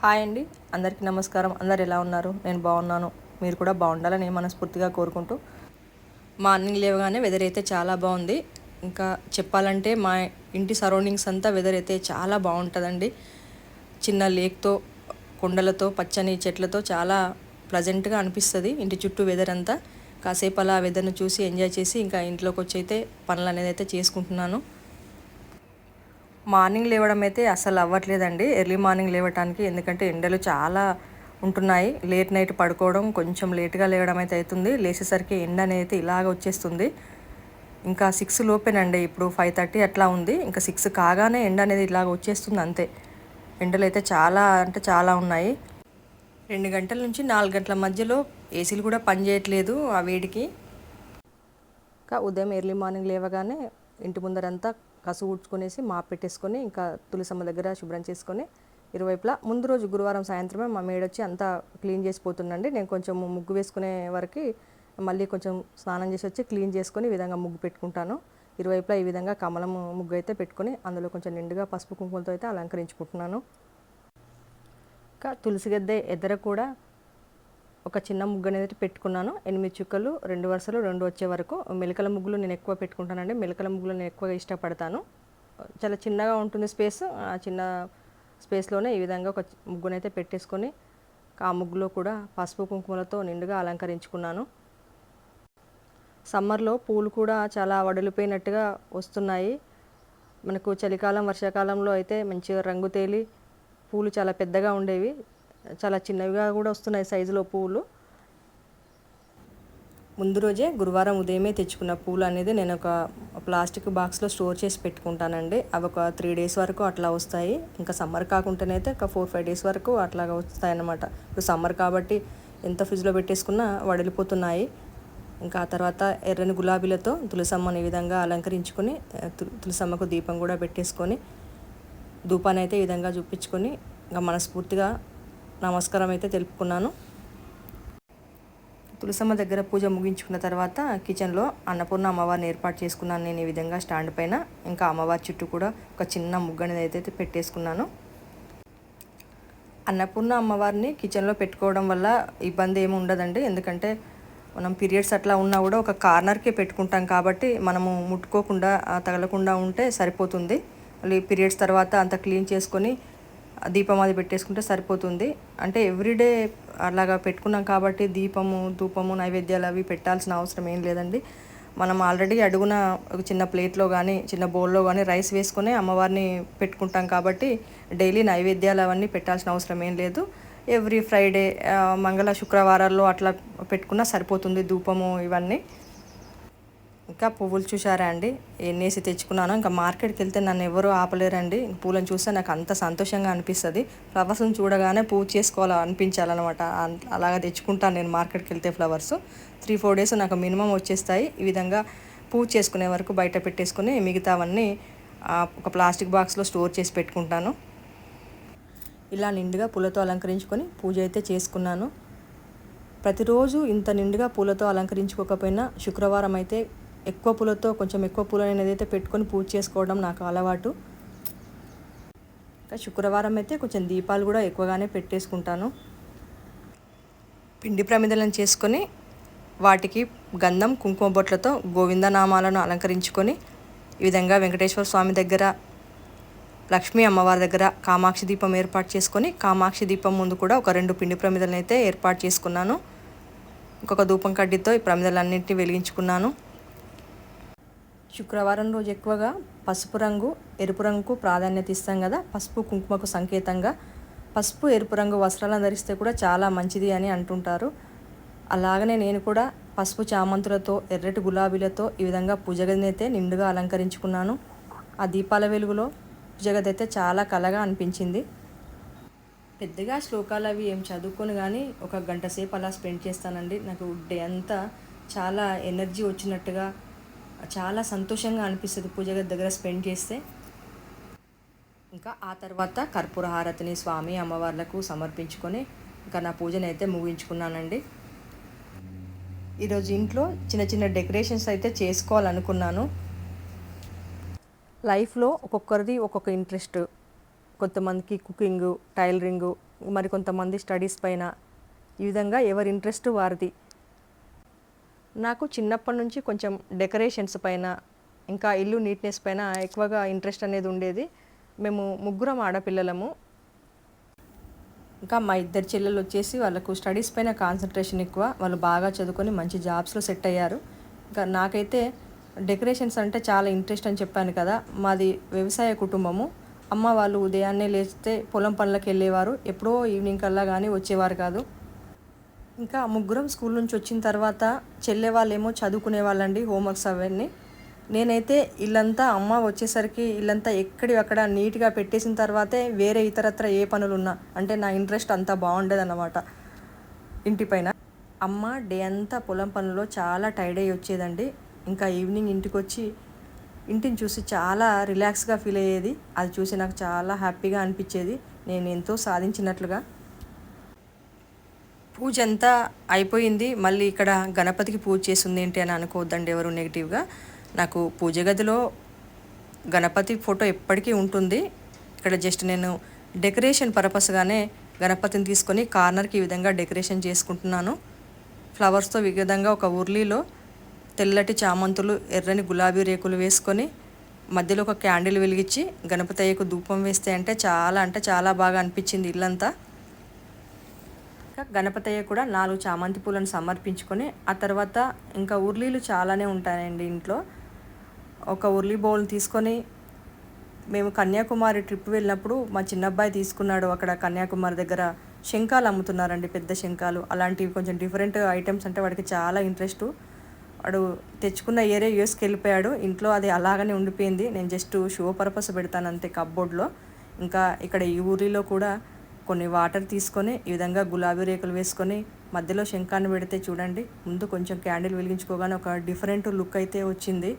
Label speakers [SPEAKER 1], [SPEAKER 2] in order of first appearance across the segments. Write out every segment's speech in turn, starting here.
[SPEAKER 1] Hi అండి, అందరికీ నమస్కారం. అందరు ఎలా ఉన్నారు? నేను బాగున్నాను. మీరు కూడా బాగుండాలని నేను మనస్ఫూర్తిగా కోరుకుంటూ మార్నింగ్ లేవగానే వెదర్ అయితే చాలా బాగుంది. ఇంకా చెప్పాలంటే మా ఇంటి సరౌండింగ్స్ అంతా వెదర్ అయితే చాలా బాగుంటుందండి. చిన్న లేక్తో, కొండలతో, పచ్చని చెట్లతో చాలా ప్లజెంట్గా అనిపిస్తుంది ఇంటి చుట్టూ వెదర్ అంతా. కాసేపు అలా వెదర్ను చూసి ఎంజాయ్ చేసి ఇంకా ఇంట్లోకి వచ్చి అయితే పనులు అనేది అయితే చేసుకుంటున్నాను. మార్నింగ్ లేవడం అయితే అసలు అవ్వట్లేదండి, ఎర్లీ మార్నింగ్ లేవటానికి. ఎందుకంటే ఎండలు చాలా ఉంటున్నాయి. లేట్ నైట్ పడుకోవడం, కొంచెం లేట్గా లేవడం అయితే అవుతుంది. లేచేసరికి ఎండ అనేది ఇలాగ వచ్చేస్తుంది. ఇంకా 6 లోపేనండి, ఇప్పుడు 5:30 అట్లా ఉంది. ఇంకా 6 కాగానే ఎండ అనేది ఇలాగ వచ్చేస్తుంది అంతే. ఎండలు అయితే చాలా అంటే చాలా ఉన్నాయి. 2 గంటల నుంచి 4 గంటల మధ్యలో ఏసీలు కూడా పనిచేయట్లేదు ఆ వేడికి. ఇంకా ఉదయం ఎర్లీ మార్నింగ్ లేవగానే ఇంటి ముందరంతా కసు ఊడ్చుకొనేసి మాప్ పెట్టేసుకొని ఇంకా తులసమ్మ దగ్గర శుభ్రం చేసుకొని ఇరువైపులా ముందు రోజు గురువారం సాయంత్రమే మా మేడొచ్చి అంతా క్లీన్ చేసిపోతుందండి. నేను కొంచెం ముగ్గు వేసుకునే వరకు మళ్ళీ కొంచెం స్నానం చేసి వచ్చి క్లీన్ చేసుకొని ఈ విధంగా ముగ్గు పెట్టుకుంటాను. ఇరువైపులా ఈ విధంగా కమలం ముగ్గు అయితే పెట్టుకొని అందులో కొంచెం నిండుగా పసుపు కుంకుమలతో అయితే అలంకరించుకుంటున్నాను. ఇంకా తులసి గద్దె ఎద్దర కూడా ఒక చిన్న ముగ్గు అనేది పెట్టుకున్నాను. 8 చుక్కలు, 2 వరుసలు, 2 వచ్చే వరకు. మెలకల ముగ్గులు నేను ఎక్కువ పెట్టుకుంటానండి. మెలకల ముగ్గులు నేను ఎక్కువగా ఇష్టపడతాను. చాలా చిన్నగా ఉంటుంది స్పేస్. ఆ చిన్న స్పేస్లోనే ఈ విధంగా ఒక ముగ్గునైతే పెట్టేసుకొని ఆ ముగ్గులో కూడా పసుపు కుంకుమలతో నిండుగా అలంకరించుకున్నాను. సమ్మర్లో పూలు కూడా చాలా వడిలిపోయినట్టుగా వస్తున్నాయి. మనకు చలికాలం, వర్షాకాలంలో అయితే మంచిగా రంగు తేలి పూలు చాలా పెద్దగా ఉండేవి, చాలా చిన్నవిగా కూడా వస్తున్నాయి సైజులో పూలు. ముందు రోజే గురువారం ఉదయమే తెచ్చుకున్న పూలు అనేది నేను ఒక ప్లాస్టిక్ బాక్స్లో స్టోర్ చేసి పెట్టుకుంటానండి. అవి ఒక 3 డేస్ వరకు అట్లా వస్తాయి. ఇంకా సమ్మర్ కాకుండానైతే ఒక 4-5 డేస్ వరకు అట్లాగా వస్తాయి అన్నమాట. ఇప్పుడు సమ్మర్ కాబట్టి ఎంత ఫ్రిడ్జ్లో పెట్టేసుకున్నా వడిలిపోతున్నాయి. ఇంకా ఆ తర్వాత ఎర్రని గులాబీలతో తులసమ్మని ఈ విధంగా అలంకరించుకొని తులసమ్మకు దీపం కూడా పెట్టేసుకొని ధూపాన్ని అయితే ఈ విధంగా చూపించుకొని ఇంకా మనస్ఫూర్తిగా నమస్కారం అయితే తెలుపుకున్నాను. తులసమ్మ దగ్గర పూజ ముగించుకున్న తర్వాత కిచెన్లో అన్నపూర్ణ అమ్మవారిని ఏర్పాటు చేసుకున్నాను నేను ఈ విధంగా స్టాండ్ పైన. ఇంకా అమ్మవారి చుట్టూ కూడా ఒక చిన్న ముగ్గు అనేది అయితే పెట్టేసుకున్నాను. అన్నపూర్ణ అమ్మవారిని కిచెన్లో పెట్టుకోవడం వల్ల ఇబ్బంది ఏమి ఉండదండి. ఎందుకంటే మనం పీరియడ్స్ అట్లా ఉన్నా కూడా ఒక కార్నర్కే పెట్టుకుంటాం కాబట్టి మనము ముట్టుకోకుండా తగలకుండా ఉంటే సరిపోతుంది. మళ్ళీ పీరియడ్స్ తర్వాత అంత క్లీన్ చేసుకొని దీపం అది పెట్టేసుకుంటే సరిపోతుంది. అంటే ఎవ్రీడే అలాగా పెట్టుకున్నాం కాబట్టి దీపము, ధూపము, నైవేద్యాలు అవి పెట్టాల్సిన అవసరం ఏం లేదండి. మనం ఆల్రెడీ అడుగున ఒక చిన్న ప్లేట్లో కానీ చిన్న బౌల్లో కానీ రైస్ వేసుకొని అమ్మవారిని పెట్టుకుంటాం కాబట్టి డైలీ నైవేద్యాలు అవన్నీ పెట్టాల్సిన అవసరం ఏం లేదు. ఎవ్రీ ఫ్రైడే, మంగళ, శుక్రవారాల్లో అట్లా పెట్టుకున్నా సరిపోతుంది ధూపము ఇవన్నీ. ఇంకా పువ్వులు చూసారా అండి, ఎన్నేసి తెచ్చుకున్నాను. ఇంకా మార్కెట్కి వెళ్తే నన్ను ఎవరూ ఆపలేరండి. పూలను చూస్తే నాకు అంత సంతోషంగా అనిపిస్తుంది. ఫ్లవర్స్ని చూడగానే పూజ చేసుకోవాలి అనిపించాలన్నమాట. అలాగా తెచ్చుకుంటాను నేను మార్కెట్కి వెళ్తే ఫ్లవర్స్. 3-4 డేస్ నాకు మినిమం వచ్చేస్తాయి. ఈ విధంగా పూజ చేసుకునే వరకు బయట పెట్టేసుకుని మిగతావన్నీ ఒక ప్లాస్టిక్ బాక్స్లో స్టోర్ చేసి పెట్టుకుంటాను. ఇలా నిండుగా పూలతో అలంకరించుకొని పూజ అయితే చేసుకున్నాను. ప్రతిరోజు ఇంత నిండుగా పూలతో అలంకరించుకోకపోయినా శుక్రవారం అయితే ఎక్కువ పూలతో, కొంచెం ఎక్కువ పూలు అనేది అయితే పెట్టుకొని పూజ చేసుకోవడం నాకు అలవాటు. ఇంకా శుక్రవారం అయితే కొంచెం దీపాలు కూడా ఎక్కువగానే పెట్టేసుకుంటాను. పిండి ప్రమిదలను చేసుకొని వాటికి గంధం, కుంకుమ బొట్లతో గోవిందనామాలను అలంకరించుకొని ఈ విధంగా వెంకటేశ్వర స్వామి దగ్గర, లక్ష్మీ అమ్మవారి దగ్గర కామాక్షి దీపం ఏర్పాటు చేసుకొని కామాక్షి దీపం ముందు కూడా ఒక 2 పిండి ప్రమిదలను అయితే ఏర్పాటు చేసుకున్నాను. ఇంకొక ధూపం కడ్డీతో ఈ ప్రమిదలన్నింటినీ వెలిగించుకున్నాను. శుక్రవారం రోజు ఎక్కువగా పసుపు రంగు, ఎరుపు రంగుకు ప్రాధాన్యత ఇస్తాం కదా. పసుపు కుంకుమకు సంకేతంగా పసుపు, ఎరుపు రంగు వస్త్రాలను ధరిస్తే కూడా చాలా మంచిది అని అంటుంటారు. అలాగనే నేను కూడా పసుపు చామంతులతో, ఎర్రటి గులాబీలతో ఈ విధంగా పూజ గదిని అయితే నిండుగా అలంకరించుకున్నాను. ఆ దీపాల వెలుగులో పూజ గది అయితే చాలా కళగా అనిపించింది. పెద్దగా శ్లోకాలు అవి ఏం చదువుకొని కానీ ఒక గంట సేపు అలా స్పెండ్ చేస్తానండి. నాకు డే అంతా చాలా ఎనర్జీ వచ్చినట్టుగా, చాలా సంతోషంగా అనిపిస్తుంది పూజ గది దగ్గర స్పెండ్ చేస్తే. ఇంకా ఆ తర్వాత కర్పూర హారతిని స్వామి అమ్మవార్లకు సమర్పించుకొని ఇంకా నా పూజను అయితే ముగించుకున్నానండి. ఈరోజు ఇంట్లో చిన్న చిన్న డెకరేషన్స్ అయితే చేసుకోవాలనుకున్నాను. లైఫ్లో ఒక్కొక్కరిది ఒక్కొక్క ఇంట్రెస్ట్. కొంతమందికి కుకింగు, టైలరింగు, మరికొంతమంది స్టడీస్ పైన, ఈ విధంగా ఎవరి ఇంట్రెస్ట్ వారిది. నాకు చిన్నప్పటి నుంచి కొంచెం డెకరేషన్స్ పైన, ఇంకా ఇల్లు నీట్నెస్ పైన ఎక్కువగా ఇంట్రెస్ట్ అనేది ఉండేది. మేము ముగ్గురం ఆడపిల్లలము. ఇంకా మా ఇద్దరు చెల్లెలు వచ్చేసి వాళ్ళకు స్టడీస్ పైన కాన్సన్ట్రేషన్ ఎక్కువ. వాళ్ళు బాగా చదువుకొని మంచి జాబ్స్లో సెట్ అయ్యారు. ఇంకా నాకైతే డెకరేషన్స్ అంటే చాలా ఇంట్రెస్ట్ అని చెప్పాను కదా. మాది వ్యవసాయ కుటుంబము. అమ్మ వాళ్ళు ఉదయాన్నే లేస్తే పొలం పనులకు వెళ్ళేవారు. ఎప్పుడో ఈవినింగ్ కల్లా కానీ వచ్చేవారు కాదు. ఇంకా ముగ్గురం స్కూల్ నుంచి వచ్చిన తర్వాత చెల్లె వాళ్ళేమో చదువుకునే వాళ్ళండి, హోంవర్క్స్ అవన్నీ. నేనైతే ఇల్లంతా అమ్మ వచ్చేసరికి ఇల్లంతా ఎక్కడి అక్కడ నీట్గా పెట్టేసిన తర్వాతే వేరే ఇతరత్ర ఏ పనులు ఉన్నా, అంటే నా ఇంట్రెస్ట్ అంతా బాగుండేదన్నమాట ఇంటిపైన. అమ్మ డే అంతా పొలం పనుల్లో చాలా టైర్డ్ అయ్యి వచ్చేదండి. ఇంకా ఈవినింగ్ ఇంటికి వచ్చి ఇంటిని చూసి చాలా రిలాక్స్గా ఫీల్ అయ్యేది. అది చూసి నాకు చాలా హ్యాపీగా అనిపించేది, నేను ఎంతో సాధించినట్లుగా. పూజ అంతా అయిపోయింది. మళ్ళీ ఇక్కడ గణపతికి పూజ చేస్తుంది ఏంటి అని అనుకోవద్దండి ఎవరు నెగిటివ్గా. నాకు పూజ గదిలో గణపతి ఫోటో ఎప్పటికీ ఉంటుంది. ఇక్కడ జస్ట్ నేను డెకరేషన్ పర్పస్గానే గణపతిని తీసుకొని కార్నర్కి ఈ విధంగా డెకరేషన్ చేసుకుంటున్నాను. ఫ్లవర్స్తో ఈ విధంగా ఒక ఉర్లీలో తెల్లటి చామంతులు, ఎర్రని గులాబీ రేకులు వేసుకొని మధ్యలో ఒక క్యాండిల్ వెలిగించి గణపతి అయ్యకు ధూపం వేస్తే అంటే చాలా బాగా అనిపించింది ఇల్లంతా. గణపతయ్య కూడా 4 చామంతి పూలను సమర్పించుకొని ఆ తర్వాత ఇంకా ఉర్లీలు చాలానే ఉంటాయండి ఇంట్లో. ఒక ఉర్లీ బౌల్ తీసుకొని మేము కన్యాకుమారి ట్రిప్ వెళ్ళినప్పుడు మా చిన్నబ్బాయి తీసుకున్నాడు. అక్కడ కన్యాకుమారి దగ్గర శంఖాలు అమ్ముతున్నారండి, పెద్ద శంఖాలు. అలాంటివి కొంచెం డిఫరెంట్ ఐటమ్స్ అంటే వాడికి చాలా ఇంట్రెస్ట్. వాడు తెచ్చుకున్న ఏరే యూఎస్కి వెళ్ళిపోయాడు. ఇంట్లో అది అలాగనే ఉండిపోయింది. నేను జస్ట్ షో పర్పస్ పెడతాను అంతే కప్బోర్డ్లో. ఇంకా ఇక్కడ ఈ ఊరిలో కూడా కొన్ని వాటర్ తీసుకొని ఈ విధంగా గులాబీ రేకులు వేసుకొని మధ్యలో శంఖాన్ని పెడితే చూడండి, ముందు కొంచెం క్యాండిల్ వెలిగించుకోగానే ఒక డిఫరెంట్ లుక్ అయితే వచ్చింది.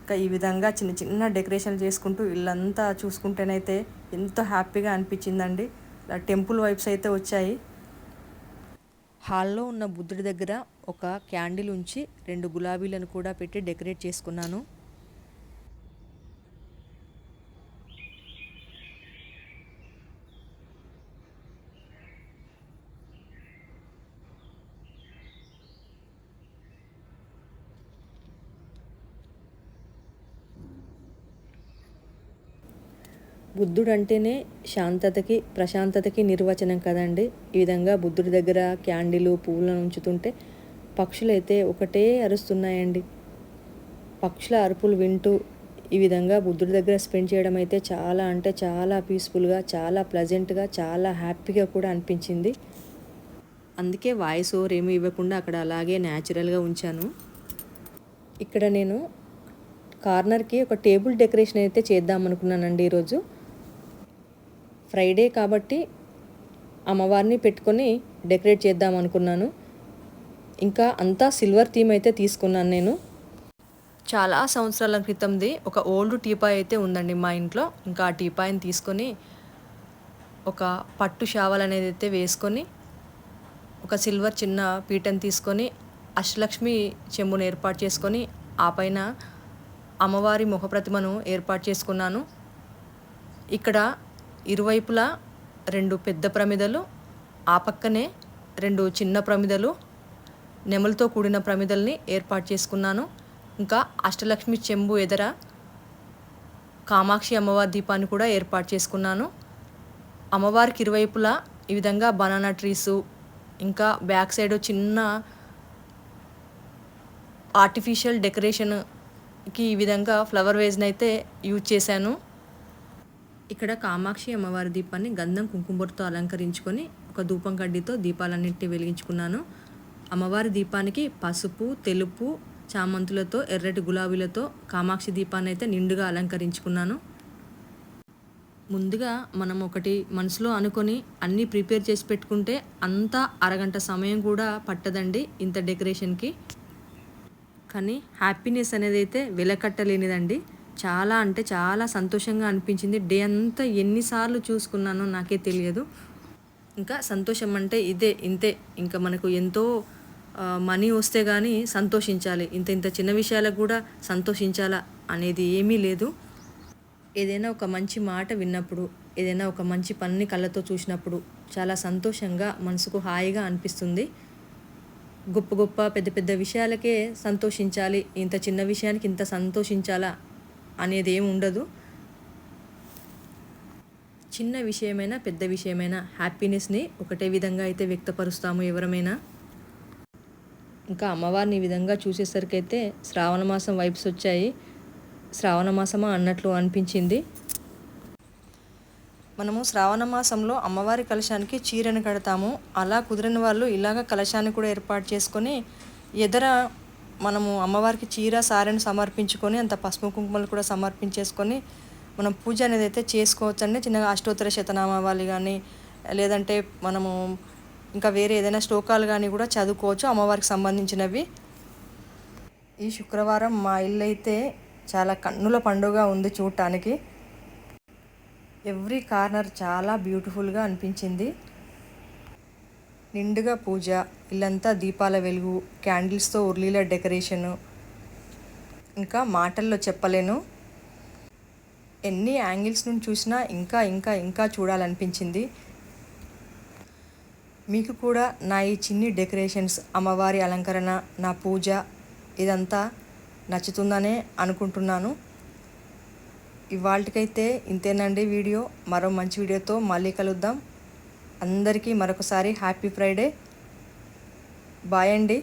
[SPEAKER 1] ఇంకా ఈ విధంగా చిన్న చిన్న డెకరేషన్ చేసుకుంటూ ఇల్లంతా చూసుకుంటేనైతే ఎంతో హ్యాపీగా అనిపించిందండి. టెంపుల్ వైబ్స్ అయితే వచ్చాయి. హాల్లో ఉన్న బుద్ధుడి దగ్గర ఒక క్యాండిల్ ఉంచి 2 గులాబీలను కూడా పెట్టి డెకరేట్ చేసుకున్నాను. బుద్ధుడు అంటేనే శాంతతకి, ప్రశాంతతకి నిర్వచనం కదండి. ఈ విధంగా బుద్ధుడి దగ్గర క్యాండిలు, పువ్వులను ఉంచుతుంటే పక్షులైతే ఒకటే అరుస్తున్నాయండి. పక్షుల అరుపులు వింటూ ఈ విధంగా బుద్ధుడి దగ్గర స్పెండ్ చేయడం అయితే చాలా అంటే చాలా పీస్ఫుల్గా, చాలా ప్లెజెంట్గా, చాలా హ్యాపీగా కూడా అనిపించింది. అందుకే వాయిస్ ఓవర్ ఏమీ ఇవ్వకుండా అక్కడ అలాగే న్యాచురల్గా ఉంచాను. ఇక్కడ నేను కార్నర్కి ఒక టేబుల్ డెకరేషన్ అయితే చేద్దాం అనుకున్నానండి. ఈరోజు ఫ్రైడే కాబట్టి అమ్మవారిని పెట్టుకొని డెకరేట్ చేద్దాం అనుకున్నాను. ఇంకా అంతా సిల్వర్ థీమ్ అయితే తీసుకున్నాను నేను. చాలా సంవత్సరాల క్రితంది ఒక ఓల్డ్ టీపాయ్ అయితే ఉందండి మా ఇంట్లో. ఇంకా ఆ టీపాయ్ని తీసుకొని ఒక పట్టు షావల్ అనేది అయితే వేసుకొని ఒక సిల్వర్ చిన్న పీటను తీసుకొని అష్టలక్ష్మి చెంబును ఏర్పాటు చేసుకొని ఆ పైన అమ్మవారి ముఖప్రతిమను ఏర్పాటు చేసుకున్నాను. ఇక్కడ ఇరువైపులా 2 పెద్ద ప్రమిదలు, ఆ పక్కనే 2 చిన్న ప్రమిదలు, నెమలతో కూడిన ప్రమిదల్ని ఏర్పాటు చేసుకున్నాను. ఇంకా అష్టలక్ష్మి చెంబు ఎదర కామాక్షి అమ్మవారి దీపాన్ని కూడా ఏర్పాటు చేసుకున్నాను. అమ్మవారికి ఇరువైపులా ఈ విధంగా బనానా ట్రీసు, ఇంకా బ్యాక్ సైడ్ చిన్న ఆర్టిఫిషియల్ డెకరేషన్కి ఈ విధంగా ఫ్లవర్ వేజ్ని అయితే యూజ్ చేశాను. ఇక్కడ కామాక్షి అమ్మవారి దీపాన్ని గంధం కుంకుమతో అలంకరించుకొని ఒక ధూపం కడ్డీతో దీపాలన్నింటినీ వెలిగించుకున్నాను. అమ్మవారి దీపానికి పసుపు, తెలుపు చామంతులతో, ఎర్రటి గులాబీలతో కామాక్షి దీపాన్ని అయితే నిండుగా అలంకరించుకున్నాను. ముందుగా మనం ఒకటి మనసులో అనుకొని అన్నీ ప్రిపేర్ చేసి పెట్టుకుంటే అంతా అరగంట సమయం కూడా పట్టదండి ఇంత డెకరేషన్కి. కానీ హ్యాపీనెస్ అనేది అయితే వెలకట్టలేనిదండి. చాలా అంటే చాలా సంతోషంగా అనిపించింది. డే అంతా ఎన్నిసార్లు చూసుకున్నానో నాకే తెలియదు. ఇంకా సంతోషం అంటే ఇంతే. ఇంకా మనకు ఎంతో మనీ వస్తే కానీ సంతోషించాలి, ఇంత చిన్న విషయాలకు కూడా సంతోషించాలా అనేది ఏమీ లేదు. ఏదైనా ఒక మంచి మాట విన్నప్పుడు, ఏదైనా ఒక మంచి పనిని కళ్ళతో చూసినప్పుడు, చాలా సంతోషంగా మనసుకు హాయిగా అనిపిస్తుంది. గొప్ప గొప్ప పెద్ద పెద్ద విషయాలకే సంతోషించాలి, ఇంత చిన్న విషయానికి ఇంత సంతోషించాలా అనేది ఏమి ఉండదు. చిన్న విషయమైనా పెద్ద విషయమైనా హ్యాపీనెస్ని ఒకటే విధంగా అయితే వ్యక్తపరుస్తాము ఎవరమైనా. ఇంకా అమ్మవారిని ఈ విధంగా చూసేసరికి అయితే శ్రావణ మాసం వైబ్స్ వచ్చాయి. శ్రావణ మాసమా అన్నట్లు అనిపించింది. మనము శ్రావణ మాసంలో అమ్మవారి కలశానికి చీరను కడతాము. అలా కుదిరిన వాళ్ళు ఇలాగ కలశాన్ని కూడా ఏర్పాటు చేసుకొని ఎదర మనము అమ్మవారికి చీర సారెను సమర్పించుకొని అంత పసుపు కుంకుమలు కూడా సమర్పించేసుకొని మనం పూజ అనేది అయితే చేసుకోవచ్చండి. చిన్నగా అష్టోత్తర శతనామావళి కానీ లేదంటే మనము ఇంకా వేరే ఏదైనా శ్లోకాలు కానీ కూడా చదువుకోవచ్చు అమ్మవారికి సంబంధించినవి. ఈ శుక్రవారం మా ఇల్లు అయితే చాలా కన్నుల పండుగ ఉంది చూడటానికి. ఎవ్రీ కార్నర్ చాలా బ్యూటిఫుల్గా అనిపించింది. నిండుగా పూజ, ఇల్లంతా దీపాల వెలుగు, క్యాండిల్స్తో ఉర్లీల డెకరేషను, ఇంకా మాటల్లో చెప్పలేను. ఎన్ని యాంగిల్స్ నుంచి చూసినా ఇంకా ఇంకా ఇంకా చూడాలనిపించింది. మీకు కూడా నా ఈ చిన్ని డెకరేషన్స్, అమ్మవారి అలంకరణ, నా పూజ ఇదంతా నచ్చుతుందనే అనుకుంటున్నాను. ఇవాళకైతే ఇంతేనండి వీడియో. మరో మంచి వీడియోతో మళ్ళీ కలుద్దాం. అందరికీ మరొకసారి హ్యాపీ ఫ్రైడే. బాయ్ అండి.